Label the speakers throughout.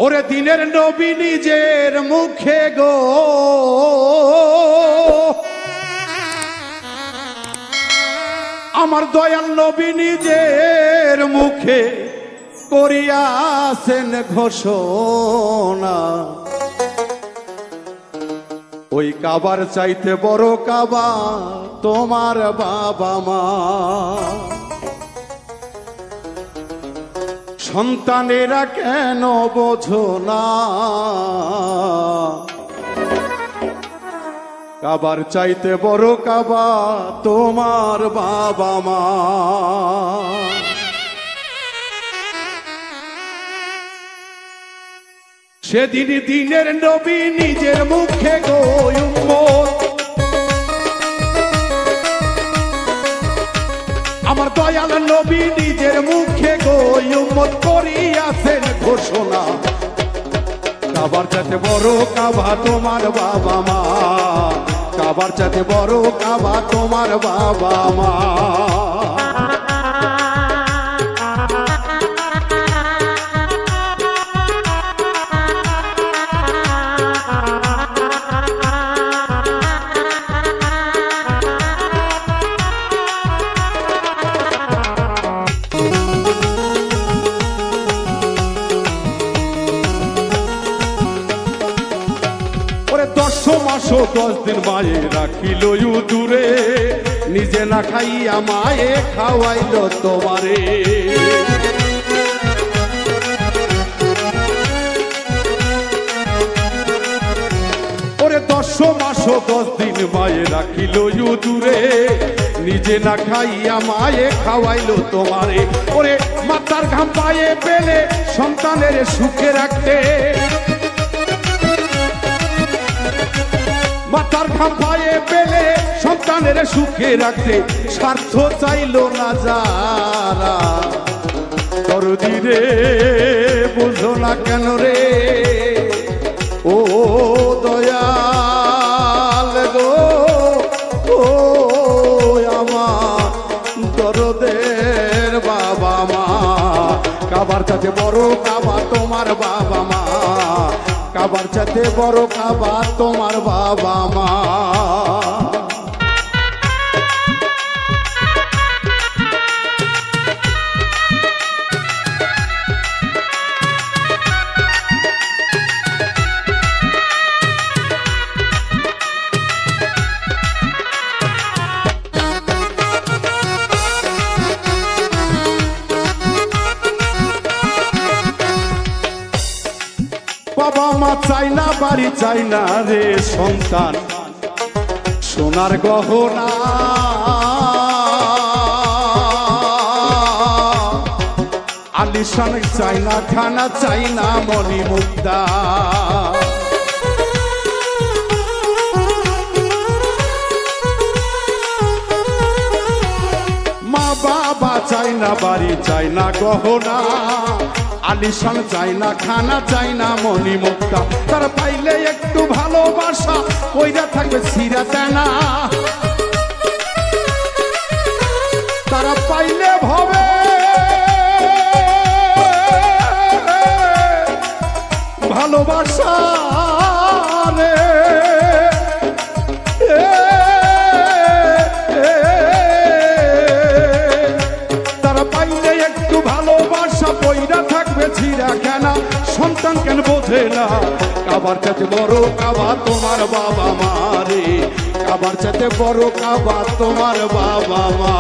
Speaker 1: ওরে দিনের নবী নিজের মুখে গো আমার দয়াল নবী নিজের মুখে করিয়াছেন ঘোষণা ওই কাবার চাইতে বড় কাবা তোমার বাবা মা সন্তানেরা কেন বোঝো না কাবার চাইতে বড় কাবা তোমার বাবা মা সেদিন দিনের নবী নিজের মুখে গো উম্মত আমার দয়াল নবী নিজের মুখে গো উম্মত করিয়াছেন ঘোষণা কাবার চাইতে বড় কাবা তোমার বাবা মা কাবার চাইতে বড় কাবা তোমার বাবা মা মাসো 10 দিন মায়ে রাখিল দূরে নিজে না খাইয়া মায়ে খাওয়াইল তোমারে ওরে 10 মাসো 10 দিন মায়ে রাখিল দূরে নিজে না খাইয়া মায়ে খাওয়াইল তোমারে ওরে মাতার ঘাম পায়ে পেলে সন্তানের সুখে রাখতে মাতার ঘাম পায়ে পেলে সন্তানের সুখে রাখতে স্বার্থ চাইল না যারা দরদি রে বুঝো না কেন রে ও দয়াল গো ও আমার দরদের বাবা মা কাবার চাইতে বড় কাবা তোমার বাবা মা কাবার চাইতে বড় কাবা তোমার বাবা মা বাবা মা চাই না বাড়ি চাই না রে সন্তান সোনার গহনা আলিশান চাই না খানা চাই না মনি মুক্তা মা বাবা চাই না বাড়ি চাই না গহনা আলিশান চাই না খানা চাই না মনি মুক্তা তারা পাইলে একটু ভালোবাসা কইরা থাকবে সিরা তেনা তারা পাইলে ভাবে ভালোবাসা রে তারা পাইলে একটু ভালোবাসা কইরা ছিড়া কেনা সন্তান কেন বোঝে না কাবার চাইতে বড় কাবা তোমার বাবা মা রে কাবার চাইতে বড় কাবা তোমার বাবা মা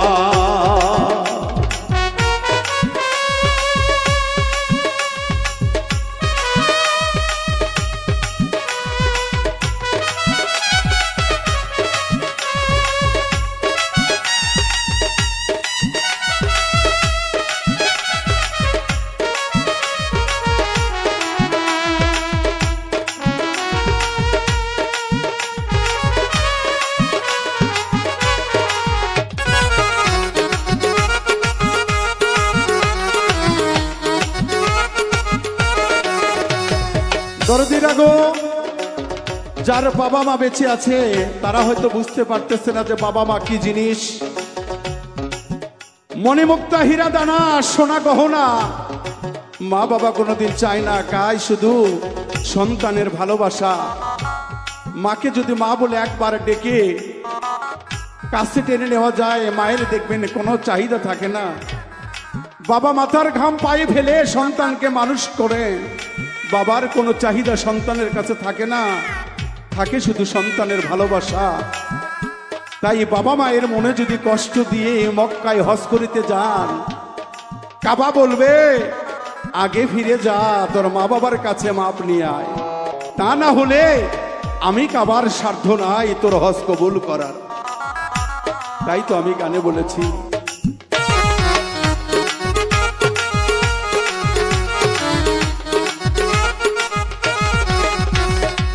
Speaker 1: দরদিরা গো যার বাবা মা বেঁচে আছে তারা হয়তো বুঝতে পারতেছে না যে বাবা মা কি জিনিস মণিমুক্তা হীরা দানা সোনা গহনা মা বাবা কোনোদিন চায় না, কায় শুধু সন্তানের ভালোবাসা। মাকে যদি মা বলে একবার ডেকে কাছে টেনে নেওয়া যায়, মায়ের দেখবেন কোনো চাহিদা থাকে না। বাবা মাথার ঘাম পায়ে ফেলে সন্তানকে মানুষ করে, বাবার কোনো চাহিদা সন্তানের কাছে থাকে না, থাকে শুধু সন্তানের ভালোবাসা। তাই বাবা মায়ের মনে যদি কষ্ট দিয়ে মক্কায় হজ করিতে যান, কাবা বলবে আগে ফিরে যা, তোর মা বাবার কাছে মাপ নিয়ে আয়, তা না হলে আমি কাবার সাধ্য নাই তোর হজ কবুল করার। তাই তো আমি গানে বলেছি,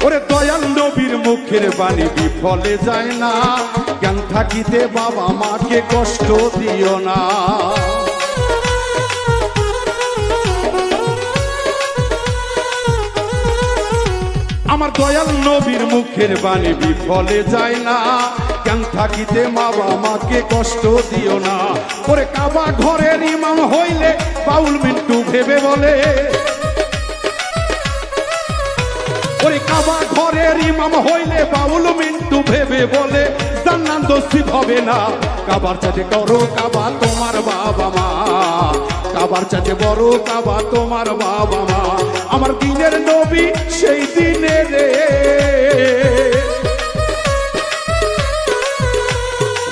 Speaker 1: ওরে দয়াল নবীর মুখের বাণী বিফলে যায় না, জ্ঞান থাকিতে বাবা মাকে কষ্ট দিও না। আমার দয়াল নবীর মুখের বাণী বিফলে যায় না, জ্ঞান থাকিতে বাবা মাকে কষ্ট দিও না। ওরে কাবা ঘরের ইমাম হইলে বাউল মিন্টু ভেবে বলে, ওরে কাবা ঘরের ইমাম হইলে বাউল মিন্টু ভেবে বলে, জান্নাত নসিব হবে না। কাবার চাইতে বড় কাবা তোমার বাবা মা, কাবার চাইতে বড় কাবা তোমার বাবা মা। আমার দিনের নবী সেই দিনে রে,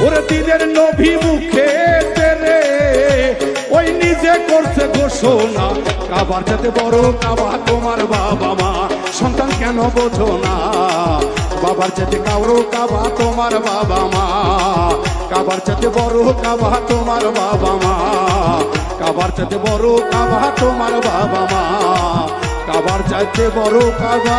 Speaker 1: ওরে দিনের নবী মুখে রে, ওই নিজে করছে ঘোষণা, কাবার চাইতে বড় কাবা তোমার বাবা মা। সন্তান কেন বোঝো না, বাবার চাইতে কারো কাবা তোমার বাবা মা, কাবার চাইতে বড় কাবা তোমার বাবা মা, কাবার চাইতে বড় কাবা তোমার বাবা মা, কাবার চাইতে বড় কাবা